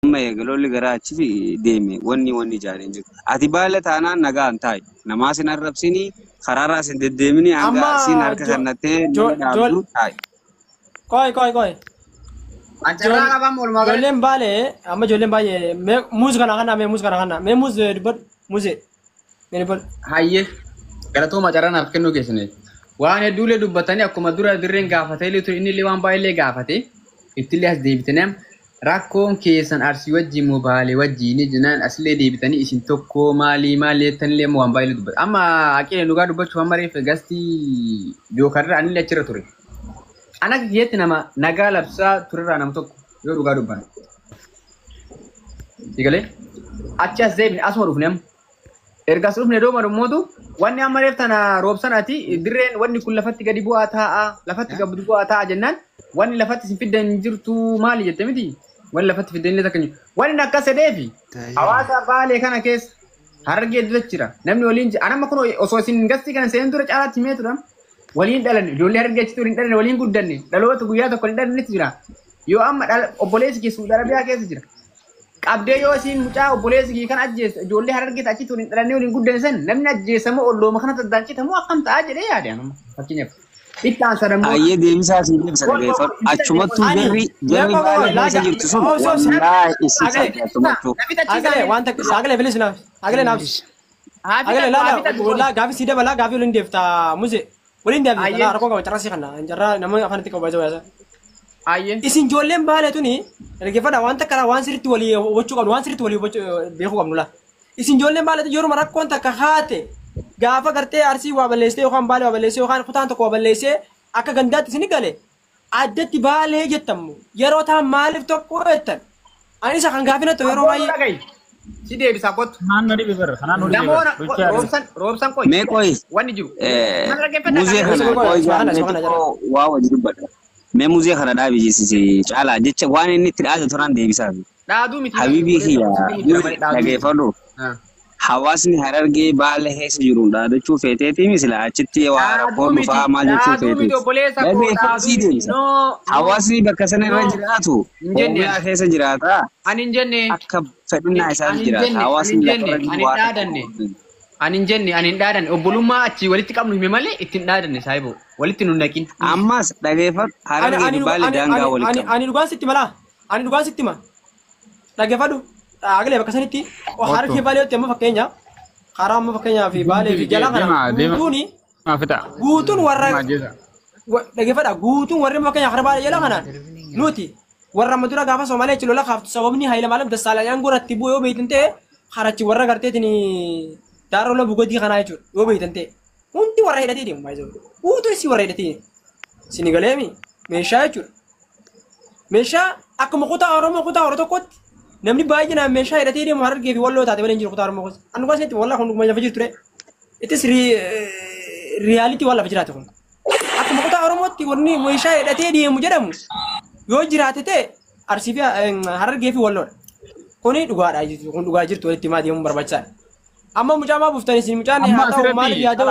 amma eegalolli gara achi deeme wanni jaareen jiru. Ati baala taanaan nagaan ta'i. Namaa sin arrabsini karaarraa sin deddeemini hanga sin harka kannattee nama dhaabdu ta'i. Koi. Jolen bale, amma jolen bale. Muz kana me muz dibad muze. Me dibad. Hayye. Galatoo macaraan harka kennuu keessanii. Waan hedduulee dubbatanii akkuma dura dirreen gaafatee liitu inni illee waan baay'ee gaafatee ittillee as deebitanii rakkoon keessan arsii wajjin mobaale wajjin jinaan aslee deebitanii isin tokko maalii jettanillee waan baay'ee dubbata. Amma aqee dhugaa dubbachuu amma reefa gastii jookarra anillee achirra ture. Ana kiyyetti nama nagaa labsaa turerraa nam tokko yoo dhugaa dubban. Digalee achi as deebine asuma dhufne amma. Ergas dhufne dooma dhummootu wanni amma reeftana roobsanaati dirreen wanni kun lafatti gadi bu'aa taa'a lafatti gadi bu'aa taa'a jennaan wanni lafatti sin fiddan jirtu maali jette miti wanni lafatti fiddan illee takka wanni akka sadeefi hawaasa baalee kana keessa hargee dura jira namni waliin anamma kun osoo isin gastii kana seenan dura caalaatti meetudha waliin dhalan ijoollee hargee achitti waliin dhalan waliin guddanne dhaloota guyyaa tokko waliin dhalannitti jira yoo amma obboleessi keessu darabiyaa keessa jira qabdee yoo isin mucaa obboleessi kan ajjeessa ijoollee hargee achitti waliin dhalanne waliin guddanne san namni ajjeessamoo ollooma kana taddaanchitamoo akkam ta'a jedhee yaade anuma fakkeenyaaf. Ayyee deebisaa siin deebisa dhageeffatu. Achumattuu jarri baay'ee keessa jirtu sun wallaahi isiisa achumattuu. Agalee bilis naaf. Agalee naaf. Agalee laala gaafi sii dabalaa gaafi waliin deefta muze. Waliin deefta rakkoo qaba carrasii kana jarraa nama afanitti qabu baay'ee. Isin ijoolleen baalee tuni dhageeffadha waan takka waan sirriitti walii hubachuu qabnu waan sirriitti walii beekuu qabnu la. Isin ijoolleen baalee tuni yeroo rakkoon takka haate. Gaafa gartee arsii waa balleessee yookaan baalee waa balleessee yookaan kutaan tokko waa balleessee akka gandaatti isin gale addatti baalee jettamu yeroo ta'an maaliif tokko jettan ani isa kan gaafina ta'u yeroo baay'ee si deebisa kottu naannoo dhibe barra naannoo dhibe roobsan qoy mee qoy wanni jiru muzee kana waa wajji dubbadha mee muzee kana dhaabi jeesise caalaa jecha waan inni itti dhaate turan deebisaa dhaaduu miti habiibii kiyya dhageeffadhu hawaasni harargee baala keessa jiruun dhaadachuu feeteetii misila achitti waa rakkoo dhufaa maal jechuu feeteeti. Dhageeffasii deemsa. Hawaasni bakka sana irra jiraatu Oromiyaa keessa jiraata. Ani hin jenne akka fedhinnaa isaaf jiraata. Hawaasni lafa irra ani hin jenne ani hin dhaadanne obbolummaa achii walitti qabnu hime malee ittiin dhaadanne saayiboo walitti nu naqin. Ammas dhageeffatu harargee baala daangaa walitti qabu. Ani dhugaan sitti malaa ani dhugaan sitti ma dhageeffadhu. Agalee bakka sanitti harki baalee yotti amma fakkeenya karaa amma fakkeenyaa fi baalee fi jala kana guutuun warra dhageeffadha guutuun warri fakkeenyaa karaa baalee jala kanaan nuti warra amma dura gaafa Soomaaliyaa achi lola kaaftu sababni Hayilamaariyaam Dassaalanyaan goratti bu'ee yoo beektan ta'e karachi warra garteetiin daaroo lola bugotii kanaa jechuudha yoo beektan ta'e hundi warra hidhatee deemu baay'ee guutuun isii warra hidhatee sinigaleemi meeshaa jechuudha meeshaa akkuma kutaa Oromoo tokkotti namni baay'inaan meeshaa hidhatee deemu harargee fi walloo taate waliin jiru kutaa Oromoo gosa. Anu gosa itti wallaa kun lafa jirtu ture. Ittis riyaalitii waan lafa jiraate kun. Akkuma kutaa Oromootti wanni meeshaa hidhatee deemu jedhamu yoo jiraate ta'e arsii fi harargee fi walloodha. Kuni dhugaadha jechuudha. Kun dhugaa jirtu walitti himaa deemuun barbaachisaadha. Amma mucaa maa buuftanii isin mucaan haa ta'u maaliif yaadamu?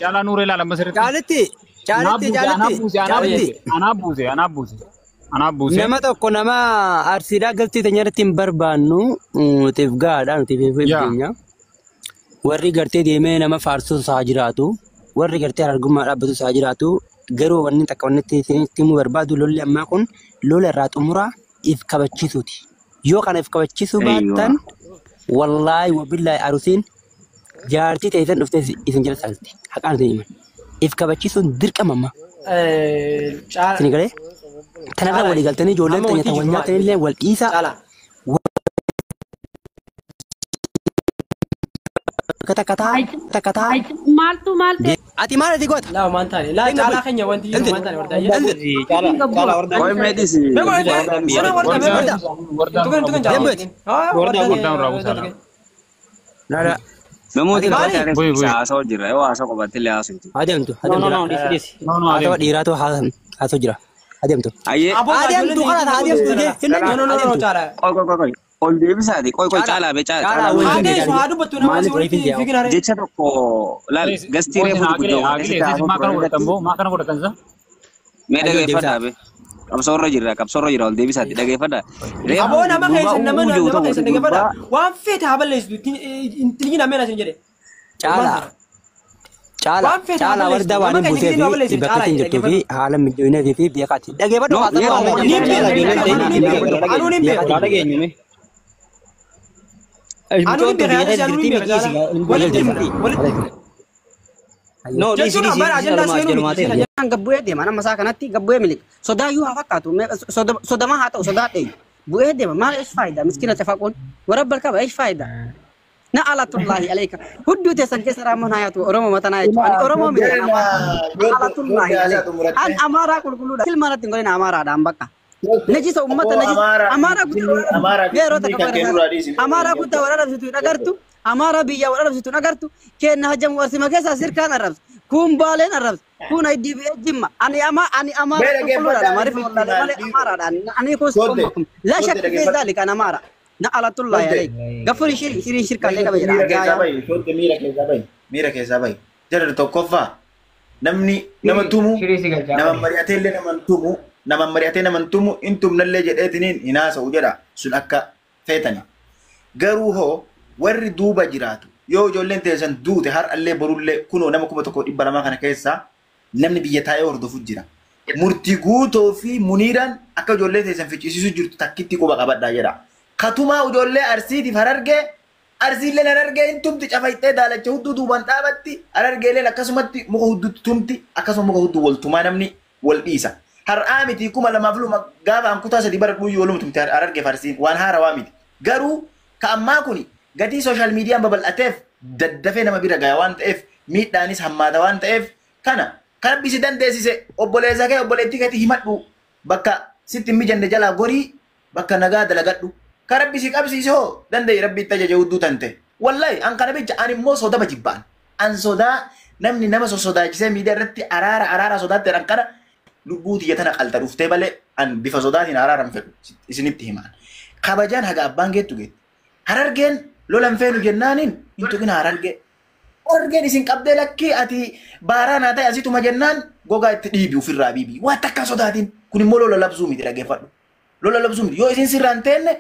Caalaa nuuree laala masirratti. Jaalitti. Anaa buuse. Nama tokko nama arsiidhaa galtii teenyarratti hin barbaannu nutiif gaadha nutiif eebbifeenya. Warri gartee deemee nama faarsuu isaa jiraatu warri gartee argummaa dhaabbatu isaa jiraatu garuu wanni takka wanni itti himuu barbaadu lolli ammaa kun lola irraa xumuraa if kabachiisuuti. Yoo kana if kabachiisuu baattan wallaahi wabillaahi arusiin jaartii ta'e san dhuftee isin jala saalti haqaan isin himan. If kabachiisuun dirqama amma. Isin galee? Kanarra walii galtanii ijoolleen teenyata wal nyaatanillee wal dhiisaa. Takkataa. Maaltu. Ati maal ati goota? Laa maan taane laa caalaa keenya wanti jiru maan taane wardaayee. Caalaa wardaa. Qoy meedis. Wardaa. Namooti lafa haasa'u jira yoo haasa'u qabatte illee haasa'u. Adeemtu. Haasa'u dhiiraatu haasa'u jira. Adeemtu. Adeemtu kana adeemtu Qoy. Ol deebisaati. Qoy caalaa bee caalaa. Adeemtu haa dubbattu nama si walitti fiiginaare. Jecha tokko laal gastii reefu guddoo. Maa kana godhatan sa? Mee dhageeffadhaa bee. qabsoorra jira ol deebisaatti dhageeffadha. Aboo nama keessa dhageeffadha. Waan feete haa balleessitu intilli nameen asin jedhe. Caala warda waan hin buusee fi bakka ittiin jirtuu fi haala mijoonaa fi beekaatti dhageeffadhu. Anuun hin beeku. No, gabbu'ee deema nama isaa kanatti gabbu'ee milik sodaayyuu haa fakkaatu sodamaa haa ta'u sodaadhe bu'ee deema maal eesh faayidaa miskiina cafaquun warabbal qaba eesh faayidaa na alatullahi alayka hudduu teessan keessa raamoon hayaatu oromoo matanaa jechuudha ani oromoo miti alatullahi alayka an amaaraa qulqulluudha ilmaanatti hin godhina amaaraadhaan bakka najisa ummata najisa amaaraa guddaa yeroo takka amaaraa guddaa waraana bitu dhagartu amaaraa biyya waraana bitu dhagartu kenna hajjamu warsima keessa sirkaan arrabsa kun baaleen arrabsa kun ay jimma ani amara qulqulluudha maarifa wallahi malee amaaraadhaan ani kun ummakum la shakka fi dhalika ana amaara na alatullahi alayk gafuri shirin shirkaalee qaba jedha gaaya miira keessa bayi jedha tokkoffaa namni nama tumu nama mari'ateellee nama mari'atee nama tumu intumnallee jedheetiniin hinaasa'u jedha sun akka feetani garuu hoo warri duuba jiraatu yoo ijoolleen teessan duute har'allee borullee kunoo nama 1,200 kana keessaa namni biyya taa'ee hordofu jira. Murtii guutoo fi muniiraan akka ijoollee teessan ficcisiisu jirtu takkitti quba qabadhaa jedha. Katumaa ijoollee arsiitiif arsiillee harargee intumti cafayxee daalacha hudduu duubaan dhaabatti harargeeleen akkasumatti muka hudduutti tumti akkasuma muka hudduu waltumaa namni wal dhiisa. Har'aa miti 2,200 gaafa hankutaa 3 bara dhuyyuu waluma tumte harargee farsiin waan haarawaa miti. Garuu ka ammaa kuni gatii sooshaal miidiyaan babal'ateef daddafee nama bira gaya waan ta'eef miidhaanis hammaata waan ta'eef kana bisi dandeessise obboleessa kee obboleettii keetii himadhu bakka sitti mijanne jalaa gorii bakka nagaa dalagadhu bisi qabsiise hoo danda'e rabbi itti ajaje hudduu tante wallahi an kana bicha an immoo sodaa jibbaan an sodaa namni nama sodaachisee miidiyaa irratti araara sodaatti an kana lubbuu tiyya tana qalta dhuftee malee an bifa sodaatiin araaran fedhu isinitti himaan kabajaan haga abbaan geettu geetti harargeen lolan feenu jennaanin intuqina harargeen isin qabdee lakkii ati baaraan haa ta'e asituma jennaan gogaa itti dhiibi ofirraa biibi waan takka sodaatiin kun immoo lola labsuu miti dhaggeeffadhu lola labsuu miti yoo isin sirraan teenne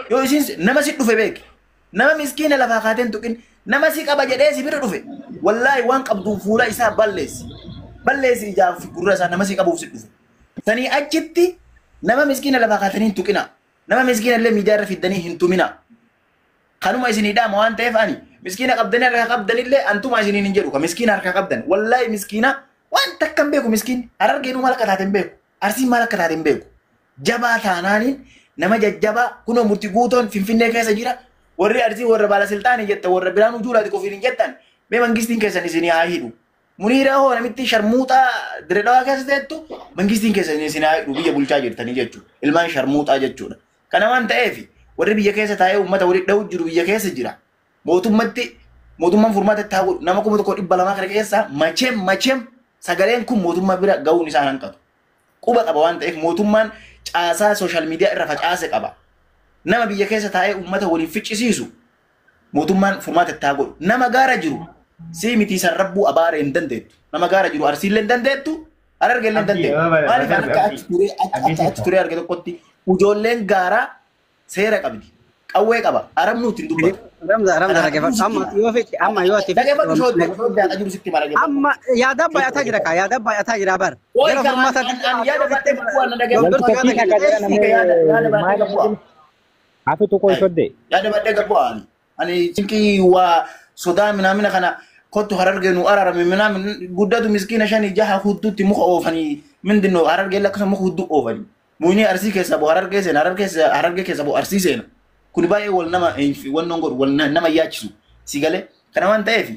yoo isin nama si dhufe beeki nama miskiina lafaa kaateen tuqin nama si qaba jedhee si bira dhufe wallaahi waan qabduun fuula isaa balleessi ijaaf gurra isaa nama si qabuuf si dhufe tanii achitti nama miskiina lafaa kaatanii hin tuqina nama miskiina illee miidiyaa irra fiddanii hin tumina kanuma isinidhaama waan ta'eef ani miskiina qabdanii harka qabdanillee antuma isiniin hin jedhu ka miskiina harka qabdan wallaahi miskiina waan takka hin beeku miskiin harargeenuu maal akka taate hin beeku arsiin maal akka taate hin beeku jabaa taanaaniin nama jajjabaa kunoo murtii guutoon finfinnee keessa jira warri arsii warra baalasiltaanii jettan warra biraan ujuulaati kofiin hin jettan mee mangistiin keessan isinii haa hidhu muniira hoo namitti sharmuuxaa diredawaa keessa teettu mangistiin keessan isinii haa hidhu biyya bulchaa jirtanii jechuudha ilmaan sharmuuxaa jechuudha kana waan ta'eefi warri biyya keessa taa'ee uummata walitti dha'u jiru biyya keessa jira mootummaan furmaata itti haa godhu nama 1,200 kana keessa macheem sagaleen kun mootummaa bira ga'uun isaa hanqatu quba qaba waan ta'eef mootummaan caasaa sooshaal miidiyaa irra facaase qaba nama biyya keessa taa'ee uummata waliin ficcisiisu mootummaan furmaata itti haa godhu nama gaara jiru si miti sarrabbuu abaara hin dandeettu nama gaara jiru arsiillee hin dandeettu harargeellee hin dandeettu maaliif akka achi turee arge tokkotti ijoolleen gaaraa seera qabdi qawwee qaba arabnu ittiin dubbatu Ramza dhaggeeffatu amma yoo ati amma yaada baay'ataa jira ka yaada baay'ataa jira bar yeroo furmaata Hafi tokko ifadde yaada badde gabbu'aani ani cinkii waa sodaa minamina kana kottu harargeenu ararame minamin guddatu miskiina shanii jaha hudduutti muka oofanii mindinno harargee lakkasuma muka hudduu oofanii muyni arsii keessa bo harargee seena harargee keessa bo arsii seena kun baay'ee wal nama wannan godhu wal nama yaachisu si galee kana waan ta'eef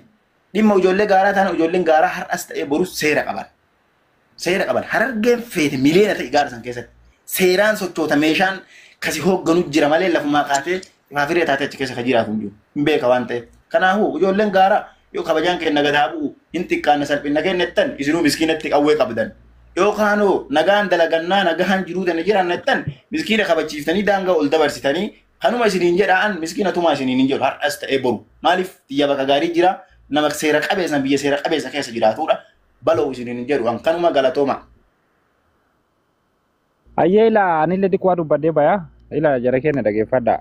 dhimma ijoollee gaaraa taana ijoolleen gaaraa har'as ta'ee boru seera qaban harargeen feete miliyoona ta'e gaara san keessatti seeraan sochoota meeshaan kasi hoogganu jira malee lafumaa kaatee faafiree taatee achi keessa ka jiraatu hin beeka waan ta'eef kanaafuu ijoolleen gaaraa yoo kabajaan kenna gadaa bu'u hin xiqqaanna salphina kennettan isinuu miskiinatti qawwee qabdan yoo kaanoo nagaan dalagannaa nagaan jiruu tana jiran nettan miskiina kabachiiftanii daangaa ol dabarsitanii kanuma isiniin jedhaan miskiina tumaa isiniin hin jedhu har'as ta'ee boru maaliif xiyya bakka gaarii jira nama seera qabeessa biyya seera qabeessa keessa jiraatudha baloo isiniin hin jedhu kanuma galatooma. Ayyee ilaa ani illee xiqqoo dubbadhee baya ilaa jara keenya dhaggeeffadha.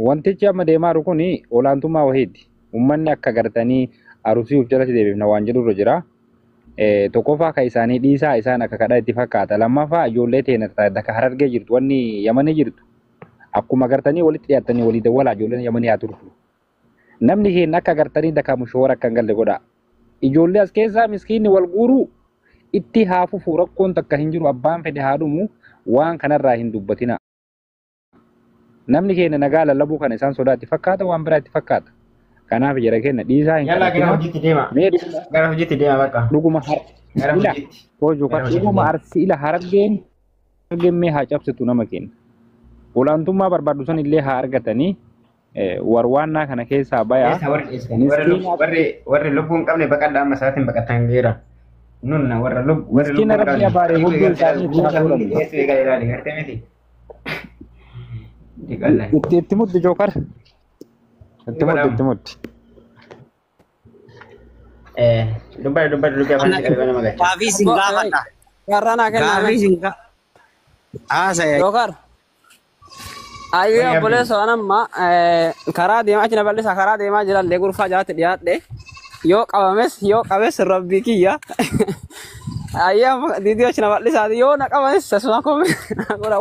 Wantichi amma deemaa jiru kuni olaantummaa wahiiti. Uummanni akka gartanii arusii of jalatti deebiifna waan jedhurra jira. Tokkoffaa kan isaanii dhiisaa isaan akka kadhaa itti fakkaata. Lammaffaa ijoollee teenya akka Harargee jirtu wanni Yamanii jirtu. Akkuma gartanii walitti dhiyaatanii walii dawwalaa ijoolleen Yamanii haa turtu. Namni keenya akka gartanii dakaa mushoora akka hin galle godha. Ijoollee as keessaa miskiinni wal guuruu itti haa fufu rakkoon takka hin jiru abbaan fedhe haa dhumu waan kanarraa hin dubbatina. Namni keenya nagaa lallabuu kana isaan sodaatti fakkaata waan biraa itti fakkaata. Kanaaf jara keenya dhiisaa hin Yalla gara hojiitti deema. Gara hojiitti deema bakka. Dhuguma dhuguma arsii ila Harargeen mee haa cabsitu nama keenya. Olaantummaa barbaadu san illee haa argatanii warwaannaa kana keessaa bayaa. Warri lubbuun qabne baqadha amma isaatiin baqatan geera. Nunna warra lubbuun qabne baaree hudduu isaanii itti muddi jookar. Itti muddi. Dubbai afaan qalbii nama gacha. Gaafii sin gaafadha. Garraanaa kennaa. Gaafii sin gaafadha. Jookar. Ayyee obboleessa waan amma karaa deemaa achi na bal'isa karaa deemaa jira illee gurfaa jalatti dhiyaadhe yoo qabees rabbii kiyya. Ayyee amma diidii achi na bal'isaati yoo na qabanis tasuma koome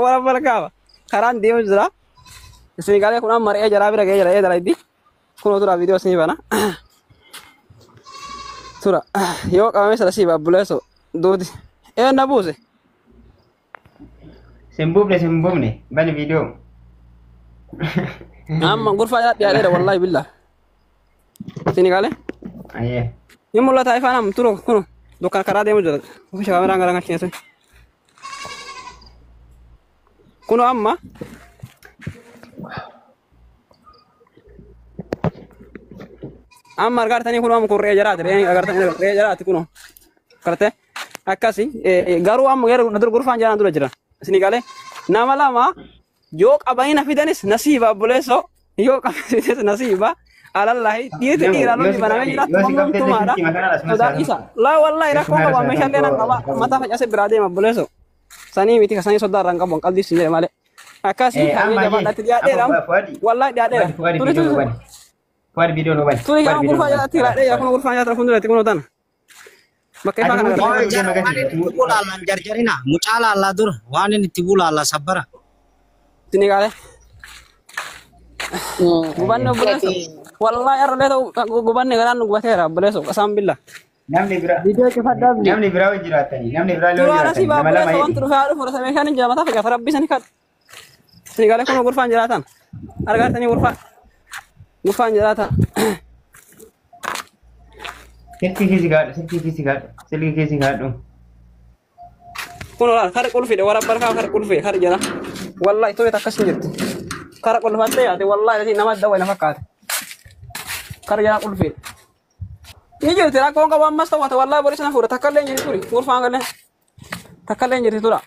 wara balkaaba karaan deemu jira. Isin galee kun amma re'ee jaraa bira ga'ee jira eedala iddi kun tura viidiyoo isin bana. Tura yoo qabames rasiiba obboleessa duuti na buuse. Simbuufne bani viidiyoo. Amma gurfaa jalatti dhiyaadheera wallahi billah. Isin galee. Ayyee. Ni mul'ata ifaan amma turu kun dukkan karaa deemu jira. Ofisha kaameraan gara ngachinese. Kuno amma agartanii kuno amma kun re'ee jaraati agartanii re'ee jaraati kuno karte akkasi garuu amma yeroo gurfaan jaraan dura jira. Isin galee nama lama yoo qabanii na fidanis nasiiba obboleessoo yoo qabanii nasiiba alallahi dhiirti dhiiraan hundi banamee jiraatu mamnuutumaadha sodaa isa laa wallahi rakkoo qaba meeshaalee nan qaba mataa facase biraa deema obboleessoo sanii miti kasanii sodaa irraan qabu qalbii sin jedhe malee akkasii hamee jabaadhaatti dhiyaadheera wallahi dhiyaadheera turi yaa gurfaa jalatti dhiyaadhee yaa kun gurfaa jalatti fuulduratti kunoo tana bakka ifaa kana bulaalaan jarjarina mucaa laallaa dura waan inni itti bulaallaa sabbara. Tinigale. Gubanne obboleesso. Wallahi arlee ta'u gubanne garaan nu gubateera obboleesso qasaan billa. Namni biraa jiraatanii namni biraa loo jiraatanii nama lama wanti dhufaa dhufu rasa meeshaan hin jira mataa facaasa rabbii sani kadhu. Tinigale kun gurfaan jiraatan argaatanii gurfaan jiraatan. Silkii keesi gaadhu. Kun olaan kara qulfide wara barkaa kara qulfide kara jala. Wallahi itu tak kasih jirti. Kara qulfatte yaate wallahi nanti nama dawai nama fakkaate. Kara jala qulfide. Ini jirti rakkoon qabu ammas ta'u wallahi boris na fuudha takkallee jirti turi gurfaan galee takkallee jirti tura.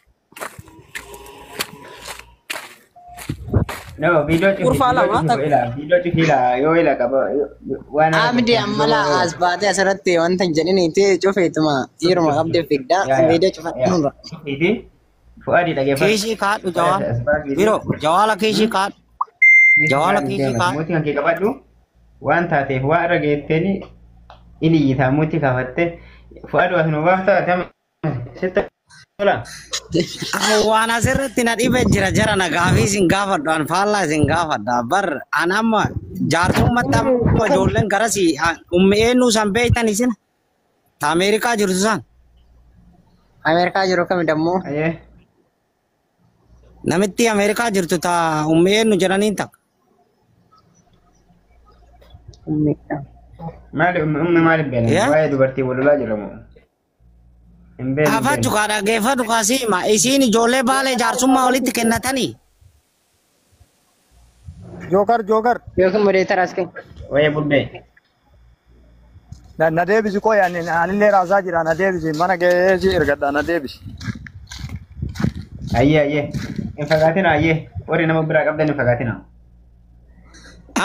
No, video yoo ila qaba waan Amdi amala asbaate asirratti wanta jedhiniiti cufeetuma dhiiruma qabdee figdaa video cufadhuunra. Fuadi dhaggeeffatu. Kiishii kaadhu jawaala. Biroo jawaala kiishii kaadhu. Jawaala kiishii kaadhu. Mootii kan kee qabadhu waan taateef waa irra geetteeni iliyyitaa mootii kaafatte fuadhu as nu baaftaa sitta tola. Waan asirratti na dhibe jira jara na gaafii sin gaafadhu an faallaa sin gaafadha bar an amma jaarsummaatti amma ijoolleen garasii eenyu san beektan isin Ameerikaa jirtu san. Ameerikaa jiru kami dammoo. Namitti Ameerikaa jirtu taa eenyu jedhaniin takka. Maaliif beelama waa'ee dubartii walolaa jedhamu. Afaan cukaa dhaggeeffatu kaasima isiin ijoollee baalee jaarsummaa walitti kennatanii. Jookar. Yookiin modeetar as kennu. Waa'ee buddee. Na deebisi koo yaani anillee raasaa jira na deebisi mana geessi ergadha na deebisi. Ayyee. Hin fagaatina ayyee. Warri nama biraa qabdan hin fagaatina.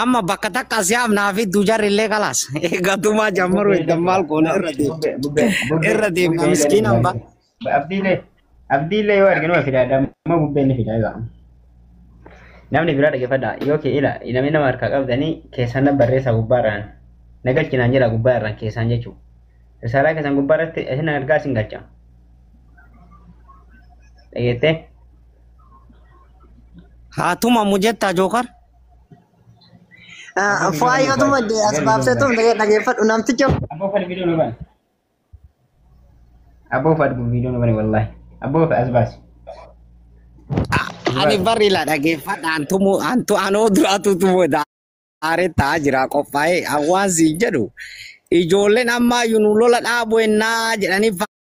Amma bakka takka siyaaf naafi dujar illee kalas. Eeggatumaa jammaru eeggan maal goone irra deema miskiin hamba. Abdiilee Abdii illee yoo arginu fidaadha amma bubbeen fidaa egaa. Namni biraa dhaggeeffadha yoo kee ila namni nama harkaa qabdanii keessan barreessaa gubbaarraan nagalchinaan jira gubbaarraan keessaan jechuudha. Risaalaa keessan gubbaarratti isin argaa isin galcha. Dhageettee? Haatuma mujetta jookar. Faayyoo tuma asbaabsee tuma dhaggeeffadhu namticha. Aboo fadhi viidiyoo nu bane. Aboo fadhi viidiyoo nu bane wallaahi. Aboo fadhi asbaasi. Ani barila dhaggeeffadha anoo duraatu tumuudha. Areetaa jira qophaa'ee hawaasi jedhu ijoolleen ammaa yuunu lola dhaabuu ennaa jedhanii